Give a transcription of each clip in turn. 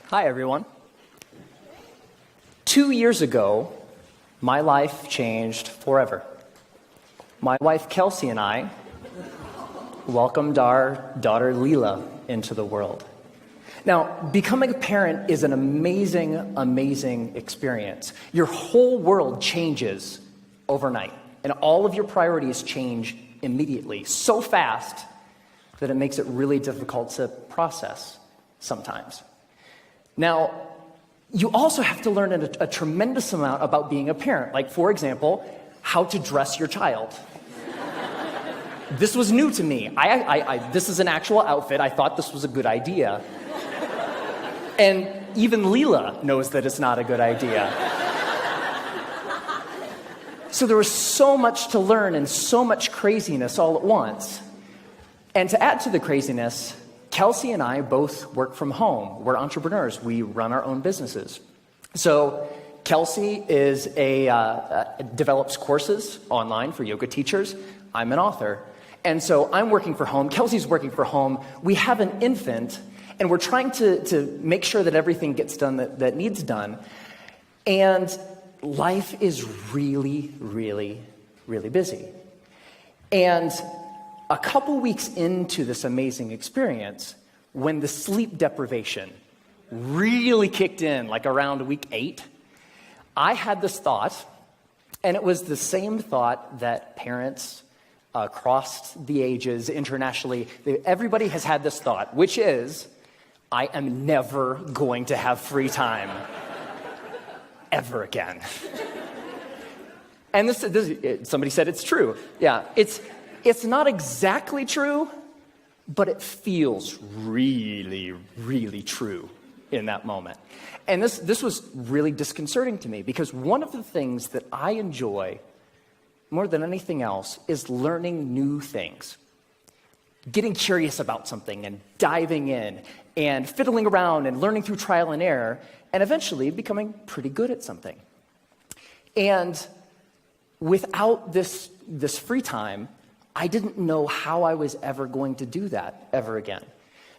Hi, everyone. 2 years ago, my life changed forever. My wife, Kelsey, and I welcomed our daughter, Leela, into the world. Now, becoming a parent is an amazing, amazing experience. Your whole world changes overnight, and all of your priorities change immediately, so fast that it makes it really difficult to process sometimes. Now, you also have to learn a tremendous amount about being a parent. Like, for example, how to dress your child. This was new to me. This is an actual outfit. I thought this was a good idea. And even Leela knows that it's not a good idea. So there was so much to learn and so much craziness all at once. And to add to the craziness, Kelsey and I both work from home. We're entrepreneurs. We run our own businesses. So Kelsey develops courses online for yoga teachers. I'm an author. And so I'm working from home. Kelsey's working from home. We have an infant, and we're trying to make sure that everything gets done that needs done. And life is really, really, really busy. And a couple weeks into this amazing experience, when the sleep deprivation really kicked in, like around week 8, I had this thought, and it was the same thought that parents across the ages internationally, everybody has had this thought, which is, I am never going to have free time ever again. And somebody said it's true. Yeah, it's not exactly true, but it feels really, really true in that moment. And this was really disconcerting to me, because one of the things that I enjoy more than anything else is learning new things. Getting curious about something and diving in and fiddling around and learning through trial and error and eventually becoming pretty good at something. And without this free time, I didn't know how I was ever going to do that ever again.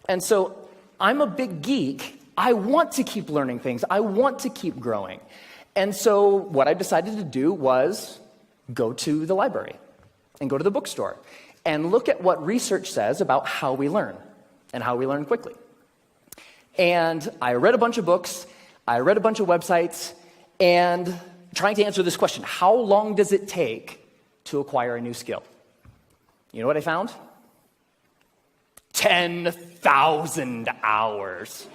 And so I'm a big geek. I want to keep learning things. I want to keep growing. And so what I decided to do was go to the library and go to the bookstore and look at what research says about how we learn and how we learn quickly. And I read a bunch of books, I read a bunch of websites, and trying to answer this question: how long does it take to acquire a new skill? You know what I found? 10,000 hours.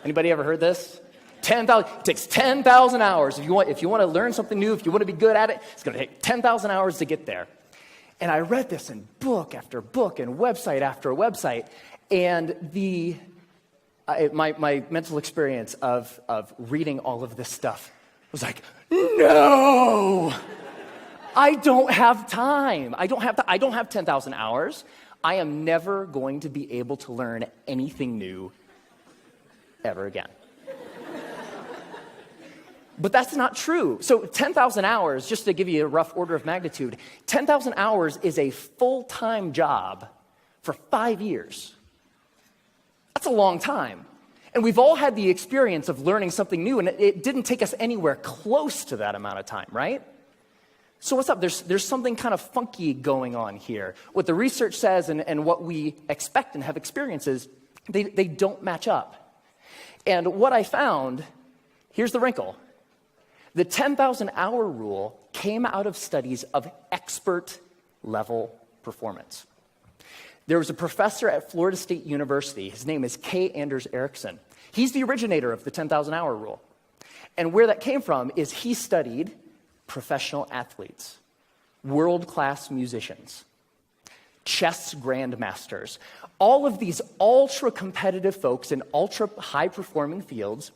Anybody ever heard this? 10,000. It takes 10,000 hours. If you want to learn something new, if you want to be good at it, it's going to take 10,000 hours to get there. And I read this in book after book and website after website, and my mental experience of reading all of this stuff was like, no, I don't have time. I don't have 10,000 hours. I am never going to be able to learn anything new ever again. But that's not true. So 10,000 hours, just to give you a rough order of magnitude, 10,000 hours is a full-time job for 5 years. That's a long time. And we've all had the experience of learning something new, and it didn't take us anywhere close to that amount of time, right? So what's up? There's something kind of funky going on here. What the research says and what we expect and have experiences, they don't match up. And what I found, here's the wrinkle. The 10,000 hour rule came out of studies of expert level performance. There was a professor at Florida State University. His name is K. Anders Ericsson. He's the originator of the 10,000 hour rule. And where that came from is he studied professional athletes, world-class musicians, chess grandmasters, all of these ultra-competitive folks in ultra-high-performing fields,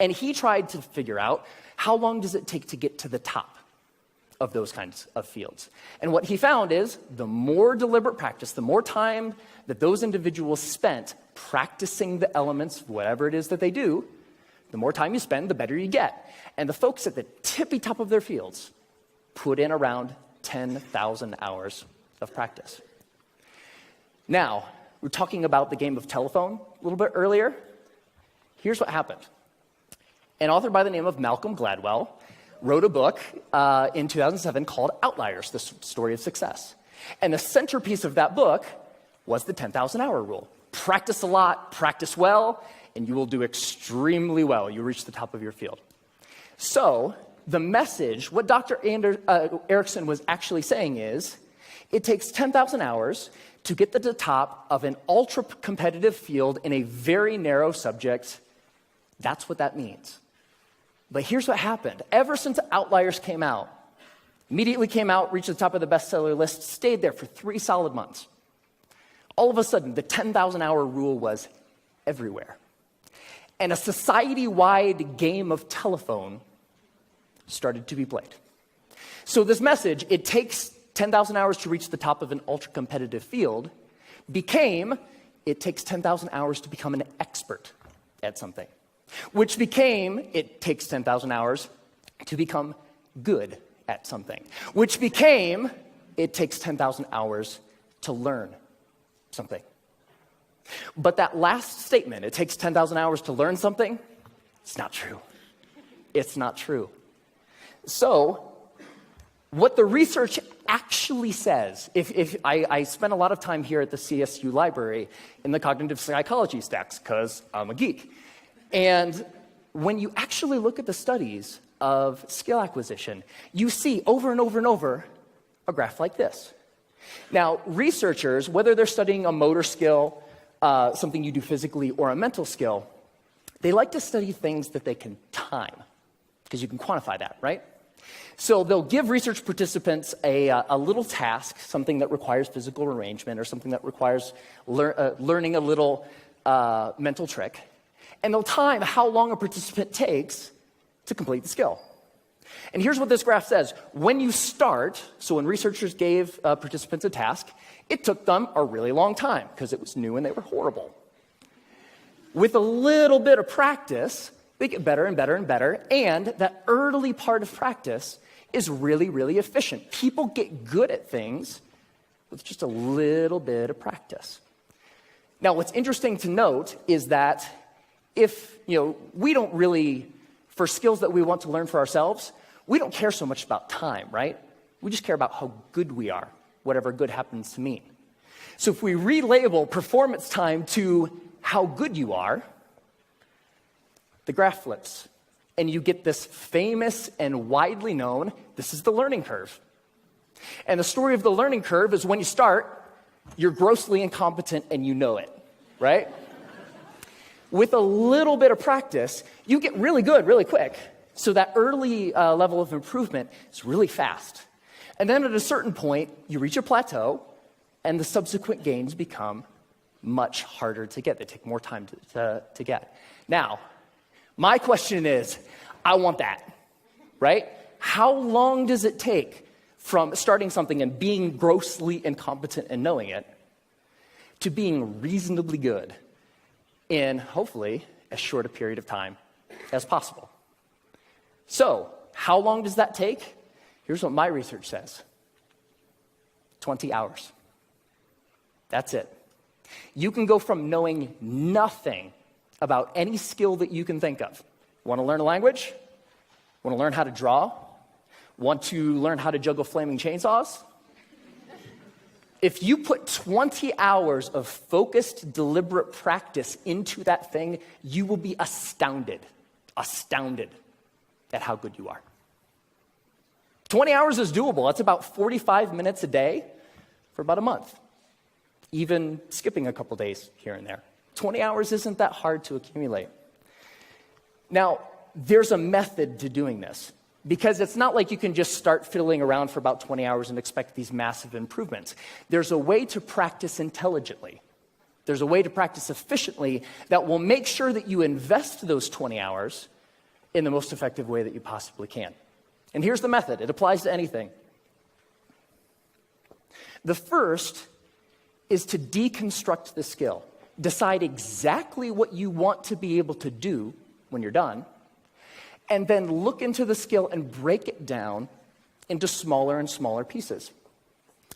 and he tried to figure out how long does it take to get to the top of those kinds of fields. And what he found is the more deliberate practice, the more time that those individuals spent practicing the elements, whatever it is that they do, the more time you spend, the better you get. And the folks at the tippy top of their fields put in around 10,000 hours of practice. Now, we were talking about the game of telephone a little bit earlier. Here's what happened. An author by the name of Malcolm Gladwell wrote a book in 2007 called Outliers, the story of success. And the centerpiece of that book was the 10,000 hour rule. Practice a lot, practice well, and you will do extremely well. You reach the top of your field. So the message, what Dr. Erickson was actually saying is, it takes 10,000 hours to get to the top of an ultra-competitive field in a very narrow subject. That's what that means. But here's what happened. Ever since Outliers came out, immediately came out, reached the top of the bestseller list, stayed there for 3 solid months. All of a sudden, the 10,000 hour rule was everywhere. And a society-wide game of telephone started to be played. So this message, it takes 10,000 hours to reach the top of an ultra-competitive field, became, it takes 10,000 hours to become an expert at something. Which became, it takes 10,000 hours to become good at something. Which became, it takes 10,000 hours to learn something. But that last statement, it takes 10,000 hours to learn something, it's not true. It's not true. So, what the research actually says, if I spent a lot of time here at the CSU library in the cognitive psychology stacks, because I'm a geek. And when you actually look at the studies of skill acquisition, you see over and over and over a graph like this. Now, researchers, whether they're studying a motor skill, something you do physically, or a mental skill, they like to study things that they can time, because you can quantify that, right? So they'll give research participants a little task, something that requires physical arrangement or something that requires learning a little mental trick, and they'll time how long a participant takes to complete the skill. And here's what this graph says. When you start, so when researchers gave participants a task, it took them a really long time because it was new and they were horrible. With a little bit of practice, they get better and better and better, and that early part of practice is really, really efficient. People get good at things with just a little bit of practice. Now, what's interesting to note is that if, we don't really, for skills that we want to learn for ourselves, we don't care so much about time, right? We just care about how good we are, whatever good happens to mean. So if we relabel performance time to how good you are, the graph flips, and you get this famous and widely known, this is the learning curve. And the story of the learning curve is when you start, you're grossly incompetent and you know it, right? With a little bit of practice, you get really good really quick. So that early level of improvement is really fast. And then at a certain point, you reach a plateau, and the subsequent gains become much harder to get. They take more time to get. Now, my question is, I want that, right? How long does it take from starting something and being grossly incompetent and knowing it to being reasonably good in, hopefully, as short a period of time as possible? So, how long does that take? Here's what my research says. 20 hours. That's it. You can go from knowing nothing about any skill that you can think of. Want to learn a language? Want to learn how to draw? Want to learn how to juggle flaming chainsaws? If you put 20 hours of focused, deliberate practice into that thing, you will be astounded at how good you are. 20 hours is doable. That's about 45 minutes a day for about a month, even skipping a couple days here and there. 20 hours isn't that hard to accumulate. Now, there's a method to doing this, because it's not like you can just start fiddling around for about 20 hours and expect these massive improvements. There's a way to practice intelligently. There's a way to practice efficiently that will make sure that you invest those 20 hours in the most effective way that you possibly can. And here's the method. It applies to anything. The first is to deconstruct the skill. Decide exactly what you want to be able to do when you're done, and then look into the skill and break it down into smaller and smaller pieces.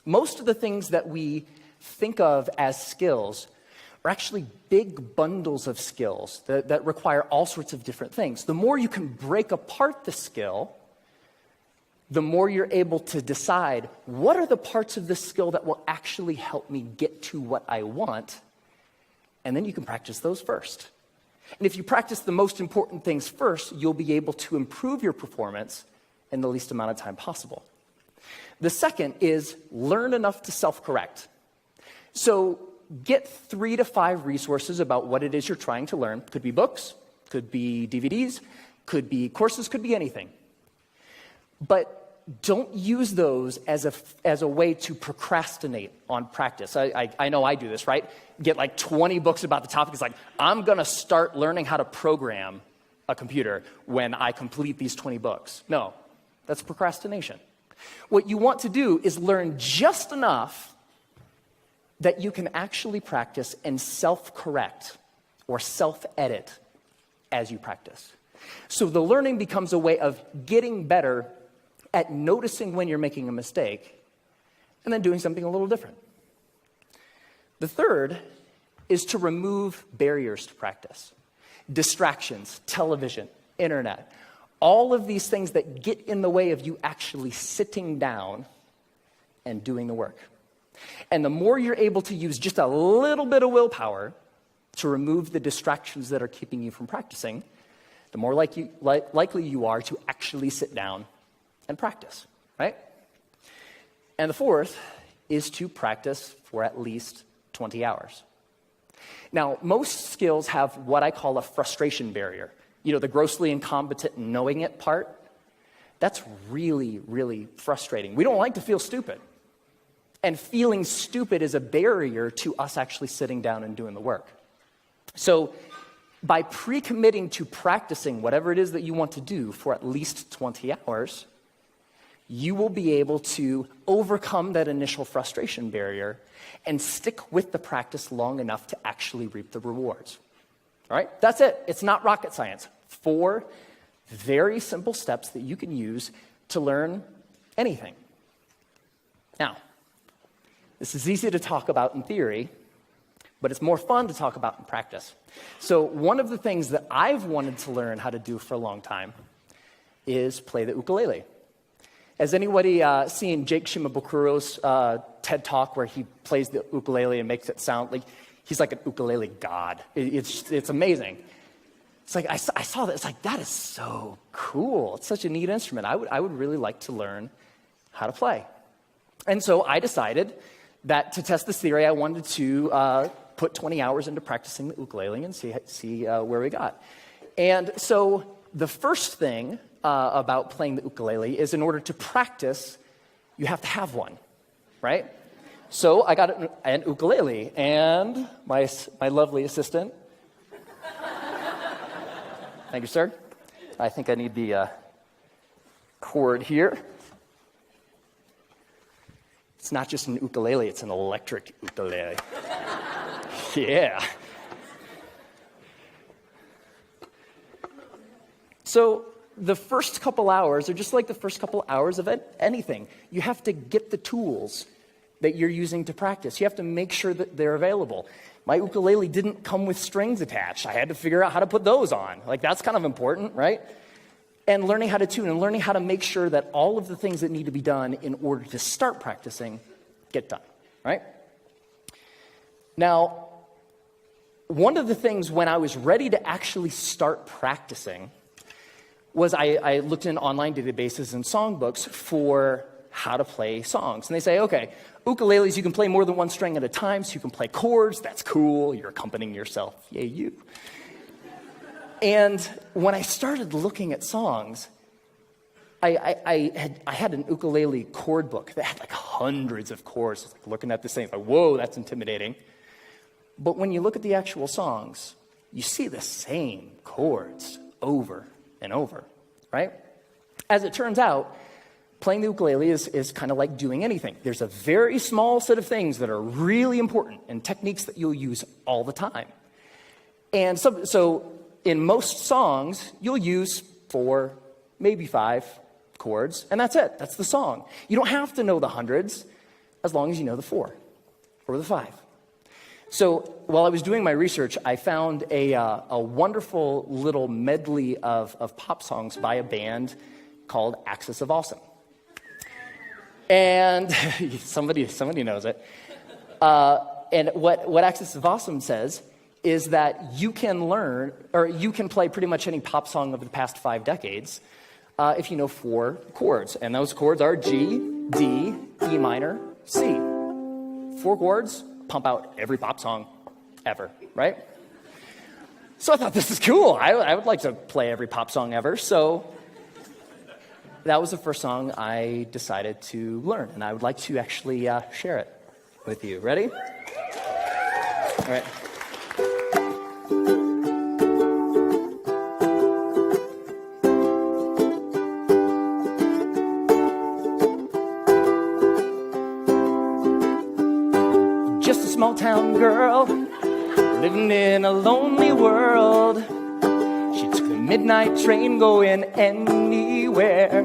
Most of the things that we think of as skills are actually big bundles of skills that require all sorts of different things. The more you can break apart the skill, the more you're able to decide what are the parts of this skill that will actually help me get to what I want, and then you can practice those first. And if you practice the most important things first, you'll be able to improve your performance in the least amount of time possible. The second is learn enough to self-correct. So get 3 to 5 resources about what it is you're trying to learn. Could be books, could be DVDs, could be courses, could be anything. But don't use those as a way to procrastinate on practice. I know I do this, right? Get like 20 books about the topic. It's like, I'm going to start learning how to program a computer when I complete these 20 books. No, that's procrastination. What you want to do is learn just enough that you can actually practice and self-correct or self-edit as you practice. So the learning becomes a way of getting better at noticing when you're making a mistake and then doing something a little different. The third is to remove barriers to practice. Distractions, television, internet, all of these things that get in the way of you actually sitting down and doing the work. And the more you're able to use just a little bit of willpower to remove the distractions that are keeping you from practicing, the more likely you are to actually sit down and practice, right? And the fourth is to practice for at least 20 hours. Now, most skills have what I call a frustration barrier. You know, the grossly incompetent knowing it part. That's really, really frustrating. We don't like to feel stupid. And feeling stupid is a barrier to us actually sitting down and doing the work. So by pre-committing to practicing whatever it is that you want to do for at least 20 hours, you will be able to overcome that initial frustration barrier and stick with the practice long enough to actually reap the rewards. All right? That's it. It's not rocket science. 4 very simple steps that you can use to learn anything. Now, this is easy to talk about in theory, but it's more fun to talk about in practice. So one of the things that I've wanted to learn how to do for a long time is play the ukulele. Has anybody seen Jake Shimabukuro's TED Talk where he plays the ukulele and makes it sound like he's like an ukulele god? It's amazing. It's like I saw that. It's like, that is so cool. It's such a neat instrument. I would really like to learn how to play. And so I decided that to test this theory, I wanted to put 20 hours into practicing the ukulele and see where we got. And so the first thing about playing the ukulele is, in order to practice, you have to have one, right? So I got an ukulele, and my lovely assistant. Thank you, sir. I think I need the cord here. It's not just an ukulele, it's an electric ukulele. Yeah. So the first couple hours are just like the first couple hours of anything. You have to get the tools that you're using to practice. You have to make sure that they're available. My ukulele didn't come with strings attached. I had to figure out how to put those on. Like, that's kind of important, right? And learning how to tune and learning how to make sure that all of the things that need to be done in order to start practicing get done, right? Now, one of the things when I was ready to actually start practicing was I looked in online databases and songbooks for how to play songs. And they say, okay, ukuleles, you can play more than one string at a time, so you can play chords. That's cool. You're accompanying yourself. Yay, you. And when I started looking at songs, I had an ukulele chord book that had like hundreds of chords. I was like looking at this thing, like, whoa, that's intimidating. But when you look at the actual songs, you see the same chords over and over, right? As it turns out, playing the ukulele is kind of like doing anything. There's a very small set of things that are really important and techniques that you'll use all the time. And so in most songs, you'll use 4, maybe 5 chords, and that's it. That's the song. You don't have to know the hundreds as long as you know the 4 or the 5. So while I was doing my research, I found a wonderful little medley of pop songs by a band called Axis of Awesome. And somebody knows it. And what Axis of Awesome says is that you can learn, or you can play pretty much any pop song over the past 5 decades if you know 4 chords. And those chords are G, D, E minor, C. 4 chords, pump out every pop song ever, right? So I thought, this is cool. I would like to play every pop song ever. So that was the first song I decided to learn. And I would like to actually share it with you. Ready? All right. Just a small town girl living in a lonely world. She took the midnight train going anywhere.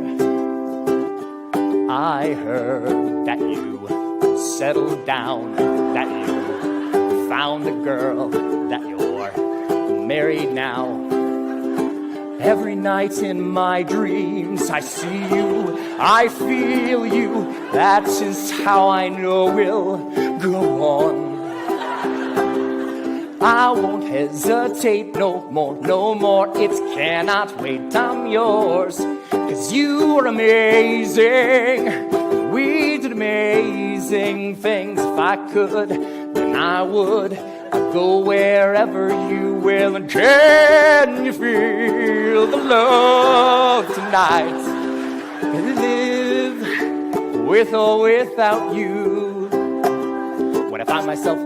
I heard that you settled down, that you found a girl, that you're married now. Every night in my dreams I see you, I feel you. That is how I know we'll go on. I won't hesitate no more. It cannot wait, I'm yours. 'Cause you are amazing. We did amazing things. If I could, then I would. I'd go wherever you will. And can you feel the love tonight? Live with or without you. When I find myself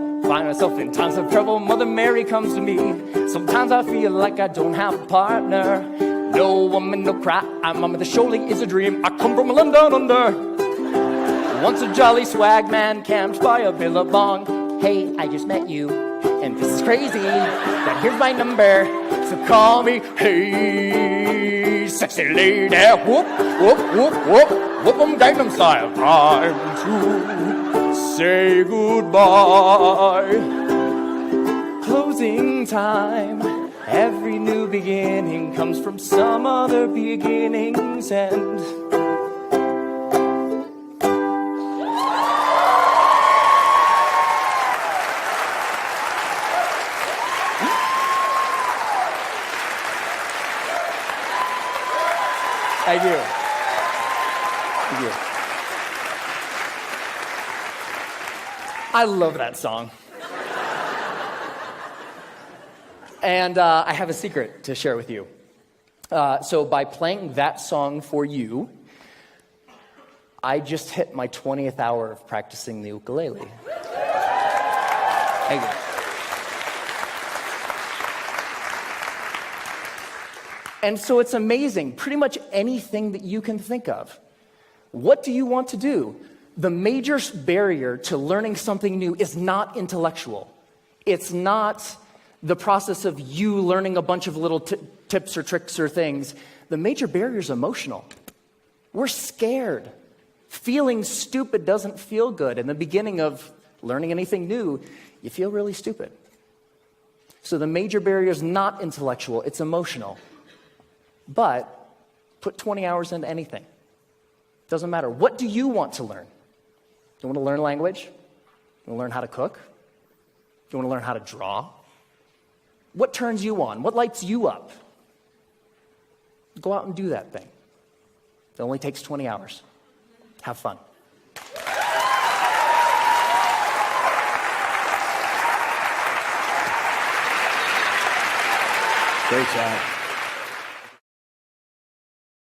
in times of trouble, Mother Mary comes to me. Sometimes I feel like I don't have a partner. No woman, no cry, mama, this surely is a dream. I come from London under. Once a jolly swag man camped by a billabong. Hey, I just met you, and this is crazy, but here's my number, so call me. Hey, sexy lady, whoop, whoop, whoop, whoop, whoop 'em Gangnam Style. Time to say goodbye. Closing time. Every new beginning comes from some other beginning's end. Thank you. Thank you. I love that song. And I have a secret to share with you. So by playing that song for you, I just hit my 20th hour of practicing the ukulele. Thank you. And so it's amazing, pretty much anything that you can think of. What do you want to do? The major barrier to learning something new is not intellectual. It's not the process of you learning a bunch of little tips or tricks or things. The major barrier is emotional. We're scared. Feeling stupid doesn't feel good. In the beginning of learning anything new, you feel really stupid. So the major barrier is not intellectual, it's emotional. But put 20 hours into anything. Doesn't matter. What do you want to learn? Do you want to learn language? Do you want to learn how to cook? Do you want to learn how to draw? What turns you on? What lights you up? Go out and do that thing. It only takes 20 hours. Have fun. Great job.